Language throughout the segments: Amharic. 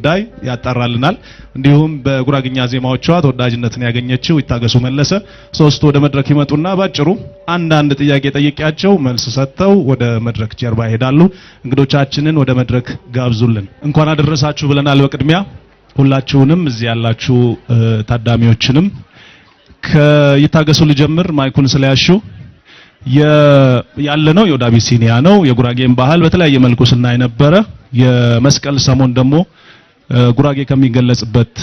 ጉዳይ ያጣራልናል። እንዲሁም በጉራግኛ ዜማዎቿ ተወዳጅነትን ያገኘችው ይታገሱ መለሰ ሶስቱ ወደ መድረክ ይመጡና ባጭሩ አንድ ጥያቄ ጠይቂያቸው መልስ ሰጥተው ወደ መድረክ ጀርባ ይሄዳሉ። እንግዶቻችንን ወደ መድረክ ጋብዙልን። እንኳን አደረሳችሁ ብለናል። በቅድሚያ ሁላችሁንም እዚህ ያላችሁ ታዳሚዎችንም ከይታገሱ ልጀምር። ማይኩን ስለያሹ ያለነው የወደ አቢሲኒያ ነው። የጉራጌን ባህል በተለያየ መልኩ ስናይ ነበረ። የመስቀል ሰሞን ደግሞ ጉራጌ ከሚገለጽበት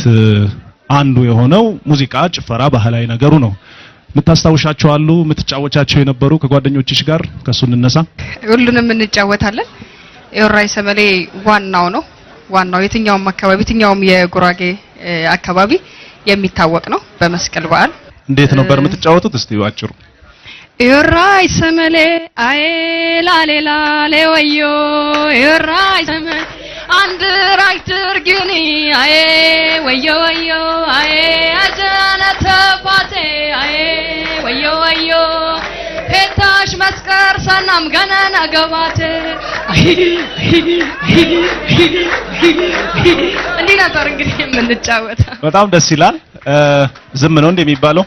አንዱ የሆነው ሙዚቃ፣ ጭፈራ፣ ባህላዊ ነገሩ ነው። ምታስታውሻቸው አሉ? ምትጫወቻቸው የነበሩ ከጓደኞችሽ ጋር ከሱ እንነሳ። ሁሉንም እንጫወታለን። የወራይ ሰመሌ ዋናው ነው። ዋናው የትኛውም አካባቢ የትኛውም የጉራጌ አካባቢ የሚታወቅ ነው። በመስቀል በዓል እንዴት ነበር የምትጫወቱት? እስቲ ባጭሩ። የወራይ ሰመሌ አይ ላሌላ ለወዮ የወራይ ሰመሌ አንድ ራይትር ግኒ አይ ወዮ ወዮ አይ አጀነተ ፋቴ አይ ወዮ ወዮ ፔታሽ መስቀር ሰናም ገነና ገባቴ እንዲህ ነበር እንግዲህ የምንጫወተው። በጣም ደስ ይላል። ዝም ነው እንደሚባለው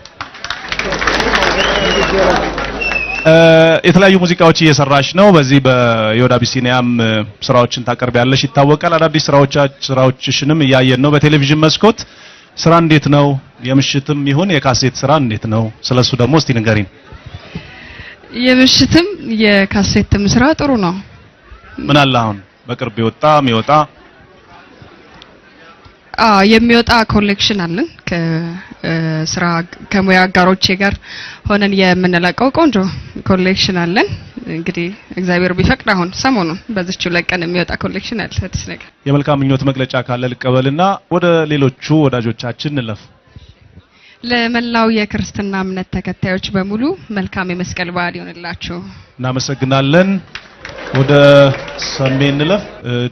የተለያዩ ሙዚቃዎች እየሰራሽ ነው። በዚህ በዮድ አቢሲኒያም ስራዎችን ታቀርቢያለሽ ይታወቃል። አዳዲስ ስራዎችሽንም እያየን ነው በቴሌቪዥን መስኮት። ስራ እንዴት ነው? የምሽትም ይሁን የካሴት ስራ እንዴት ነው? ስለሱ ደግሞ እስቲ ንገሪን። የምሽትም የካሴትም ስራ ጥሩ ነው። ምን አለ አሁን በቅርብ የሚወጣ የሚወጣ ኮሌክሽን አለን ከስራ ከሙያ አጋሮቼ ጋር ሆነን የምንለቀው ቆንጆ ኮሌክሽን አለን። እንግዲህ እግዚአብሔር ቢፈቅድ አሁን ሰሞኑን በዚህው ለቀን የሚወጣ ኮሌክሽን አለ። አዲስ ነገር የመልካም ምኞት መግለጫ ካለ ልቀበልና ወደ ሌሎቹ ወዳጆቻችን እንለፍ። ለመላው የክርስትና እምነት ተከታዮች በሙሉ መልካም የመስቀል በዓል ይሁንላችሁ። እናመሰግናለን። ወደ ሰሜን እንለፍ።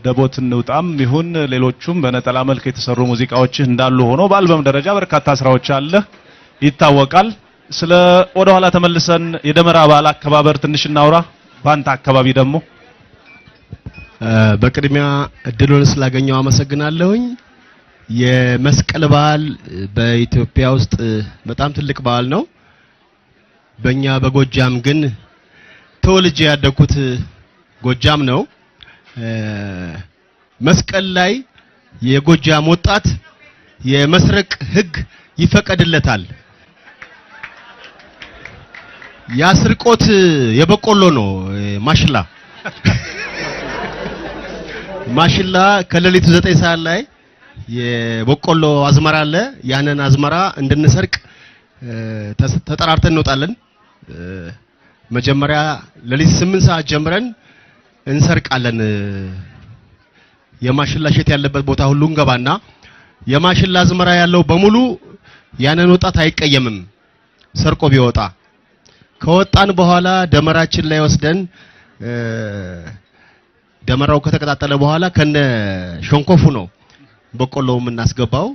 ደቦት እንውጣም ይሁን ሌሎቹም በነጠላ መልክ የተሰሩ ሙዚቃዎች እንዳሉ ሆኖ በአልበም ደረጃ በርካታ ስራዎች አለ ይታወቃል። ስለ ወደ ኋላ ተመልሰን የደመራ በዓል አከባበር ትንሽ እናውራ። ባንታ አካባቢ ደግሞ በቅድሚያ እድሉን ስላገኘው አመሰግናለሁኝ። የመስቀል በዓል በኢትዮጵያ ውስጥ በጣም ትልቅ በዓል ነው። በእኛ በጎጃም ግን ተወልጄ ያደኩት ጎጃም ነው። መስቀል ላይ የጎጃም ወጣት የመስረቅ ህግ ይፈቀድለታል። ያስርቆት የበቆሎ ነው ማሽላ ከሌሊቱ 9 ሰዓት ላይ የበቆሎ አዝመራ አለ። ያንን አዝመራ እንድንሰርቅ ተጠራርተን እንወጣለን። መጀመሪያ ሌሊት 8 ሰዓት ጀምረን እንሰርቃለን። የማሽላ ሸት ያለበት ቦታ ሁሉ እንገባና የማሽላ አዝመራ ያለው በሙሉ ያንን ወጣት አይቀየምም ሰርቆ ቢወጣ። ከወጣን በኋላ ደመራችን ላይ ወስደን ደመራው ከተቀጣጠለ በኋላ ከነ ሾንኮፉ ነው በቆሎው የምናስገባው።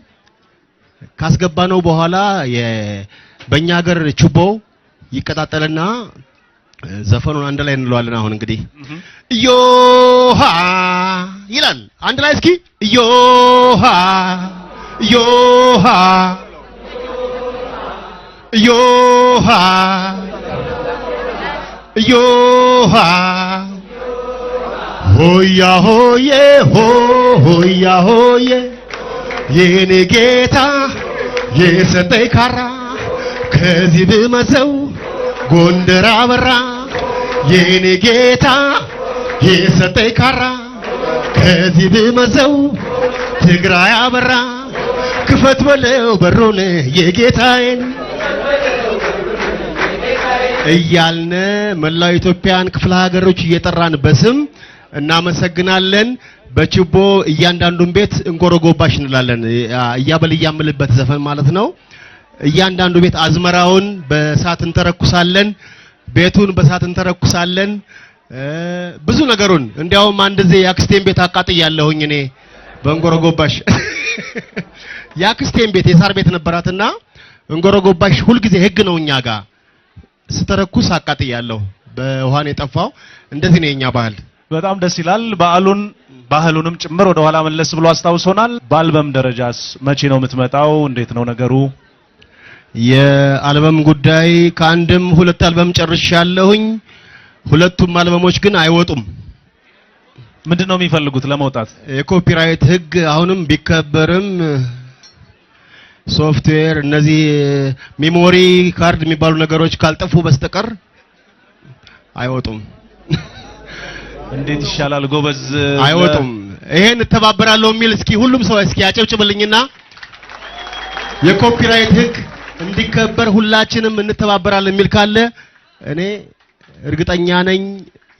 ካስገባነው በኋላ በእኛ ሀገር ችቦ ይቀጣጠልና ዘፈኑን አንድ ላይ እንለዋለን። አሁን እንግዲህ ዮሃ ይላል አንድ ላይ እስኪ ዮሃ ዮሃ ዮሃ ዮሃ ሆያ ሆዬ ሆያ ሆዬ የኔ ጌታ የሰጠኝ ካራ ከዚህ ብመሰው ጎንደር አበራ የኔ ጌታ የሰጠኝ ካራ ከዚህ ብመሰው ትግራይ አበራ ክፈት በለው በሩን የጌታዬን እያልን መላው ኢትዮጵያን ክፍለ ሀገሮች እየጠራን በስም እናመሰግናለን። በችቦ እያንዳንዱን ቤት እንጎረጎባሽ እንላለን። እያበል እያምልበት ዘፈን ማለት ነው። እያንዳንዱ ቤት አዝመራውን በእሳት እንተረኩሳለን፣ ቤቱን በእሳት እንተረኩሳለን። ብዙ ነገሩን እንዲያውም አንድ ጊዜ ያክስቴን ቤት አቃጥያለሁኝ እኔ በእንጎረጎባሽ። ያክስቴን ቤት የሳር ቤት ነበራትና እንጎረጎባሽ ሁሉ ጊዜ ህግ ነው እኛ ጋር ስተረኩስ አቃጥያለሁ። በውሃን የጠፋው እንደዚህ ነው የኛ ባህል። በጣም ደስ ይላል። ባህሉንም ጭምር ወደ ኋላ መለስ ብሎ አስታውሶናል። በአልበም ደረጃስ መቼ ነው የምትመጣው? እንዴት ነው ነገሩ? የአልበም ጉዳይ ከአንድም ሁለት አልበም ጨርሻለሁኝ። ሁለቱም አልበሞች ግን አይወጡም። ምንድነው የሚፈልጉት ለመውጣት? የኮፒራይት ህግ አሁንም ቢከበርም ሶፍትዌር እነዚህ ሜሞሪ ካርድ የሚባሉ ነገሮች ካልጠፉ በስተቀር አይወጡም። እንዴት ይሻላል ጎበዝ? አይወጡም። ይሄን ተባበራለሁ የሚል እስኪ ሁሉም ሰው እስኪ ያጨብጭብልኝና የኮፒራይት ህግ እንዲከበር ሁላችንም እንተባበራለን የሚል ካለ እኔ እርግጠኛ ነኝ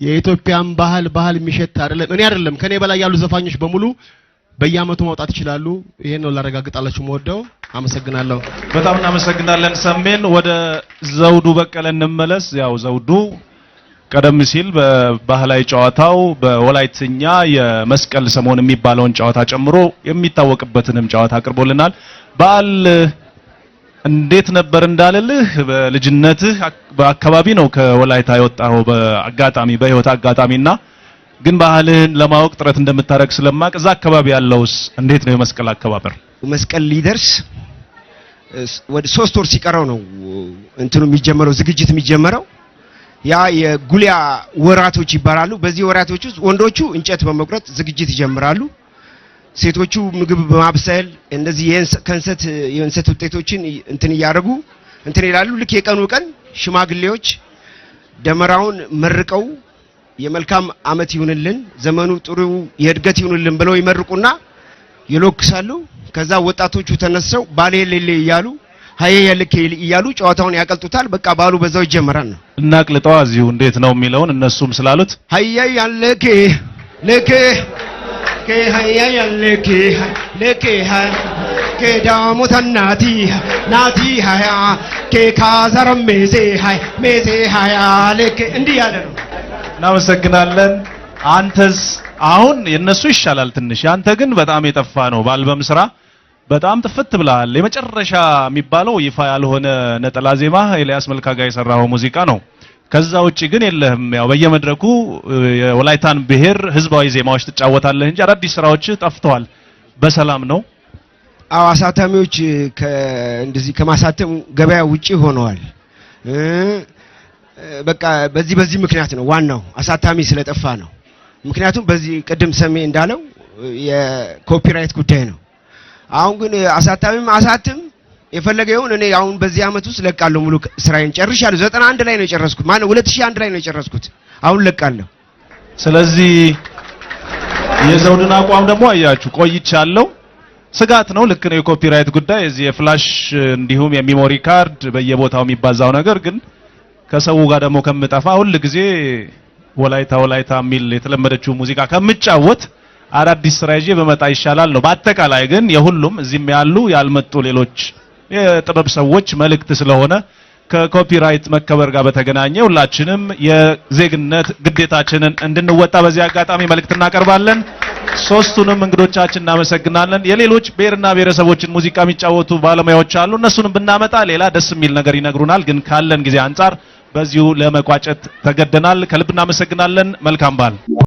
የኢትዮጵያን ባህል የሚሸት አይደለም ከኔ በላይ ያሉ ዘፋኞች በሙሉ በየአመቱ ማውጣት ይችላሉ። ይሄን ነው ላረጋግጣላችሁ የምወደው። አመሰግናለሁ። በጣም እናመሰግናለን ሰሜን። ወደ ዘውዱ በቀለ እንመለስ። ያው ዘውዱ ቀደም ሲል በባህላዊ ጨዋታው በወላይትኛ የመስቀል ሰሞን የሚባለውን ጨዋታ ጨምሮ የሚታወቅበትንም ጨዋታ አቅርቦልናል። በዓል እንዴት ነበር እንዳልልህ በልጅነትህ በአካባቢ ነው ከወላይታ የወጣው በአጋጣሚ በህይወት አጋጣሚና ግን ባህልህን ለማወቅ ጥረት እንደምታረግ ስለማቅ እዛ አካባቢ ያለውስ እንዴት ነው የመስቀል አከባበር? መስቀል ሊደርስ ወደ 3 ወር ሲቀረው ነው እንትኑ የሚጀመረው ዝግጅት የሚጀመረው። ያ የጉሊያ ወራቶች ይባላሉ። በዚህ ወራቶች ውስጥ ወንዶቹ እንጨት በመቁረጥ ዝግጅት ይጀምራሉ። ሴቶቹ ምግብ በማብሰል እንደዚህ የእንሰት ውጤቶችን እንትን ያያርጉ እንትን ይላሉ። ልክ የቀኑ ቀን ሽማግሌዎች ደመራውን መርቀው የመልካም አመት ይሁንልን ዘመኑ ጥሩ የእድገት ይሁንልን ብለው ይመርቁና ይሎክሳሉ። ከዛ ወጣቶቹ ተነስተው ባሌ ሌሌ እያሉ ሃዬ ያለከ እያሉ ጨዋታውን ያቀልጡታል። በቃ ባሉ በዛው ይጀምራል ነው። እናቅልጠው እዚሁ እንዴት ነው የሚለውን እነሱም ስላሉት ሃዬ ያለከ ለከ ሃዬ ያለከ ለከ ከዳሞ ተናቲ ናቲ ሃያ ከካዘረም ሜዜ ሃያ ለከ እንዲህ ያለ ነው። እናመሰግናለን። አንተስ አሁን የነሱ ይሻላል ትንሽ፣ ያንተ ግን በጣም የጠፋ ነው። በአልበም ስራ በጣም ጥፍት ብለሃል። የመጨረሻ የሚባለው ይፋ ያልሆነ ነጠላ ዜማ ኤልያስ መልካ ጋር የሰራው ሙዚቃ ነው። ከዛ ውጪ ግን የለህም። ያው በየመድረኩ የወላይታን ብሔር ህዝባዊ ዜማዎች ትጫወታለህ እንጂ አዳዲስ ስራዎች ጠፍተዋል። በሰላም ነው? አዎ አሳታሚዎች እንደዚህ ከማሳተም ገበያ ውጪ ሆነዋል። በቃ በዚህ ምክንያት ነው። ዋናው አሳታሚ ስለጠፋ ነው። ምክንያቱም በዚህ ቅድም ሰሜ እንዳለው የኮፒራይት ጉዳይ ነው። አሁን ግን አሳትም የፈለገ ይሁን እኔ አሁን በዚህ አመት ውስጥ ለቃለሁ። ሙሉ ስራዬን ጨርሻለሁ። 91 ላይ ነው የጨረስኩት። 2001 ላይ ነው የጨረስኩት። አሁን ለቃለሁ። ስለዚህ የዘውድን አቋም ደግሞ አያችሁ ቆይቻለሁ። ስጋት ነው። ልክ ነው። የኮፒራይት ጉዳይ እዚህ የፍላሽ እንዲሁም የሚሞሪ ካርድ በየቦታው የሚባዛው ነገር ግን ከሰው ጋር ደግሞ ከምጠፋ ሁሉ ጊዜ ወላይታ የሚል የተለመደችው ሙዚቃ ከምጫወት አዳዲስ ስራ ይዤ በመጣ ይሻላል ነው። በአጠቃላይ ግን የሁሉም እዚህም ያሉ ያልመጡ ሌሎች የጥበብ ሰዎች መልእክት ስለሆነ ከኮፒራይት መከበር ጋር በተገናኘ ሁላችንም የዜግነት ግዴታችንን እንድንወጣ በዚህ አጋጣሚ መልእክት እናቀርባለን። ሶስቱንም እንግዶቻችን እናመሰግናለን። የሌሎች ብሔርና ብሔረሰቦችን ሙዚቃ የሚጫወቱ ባለሙያዎች አሉ። እነሱንም ብናመጣ ሌላ ደስ የሚል ነገር ይነግሩናል። ግን ካለን ጊዜ አንጻር በዚሁ ለመቋጨት ተገደናል። ከልብ እናመሰግናለን። መልካም በዓል።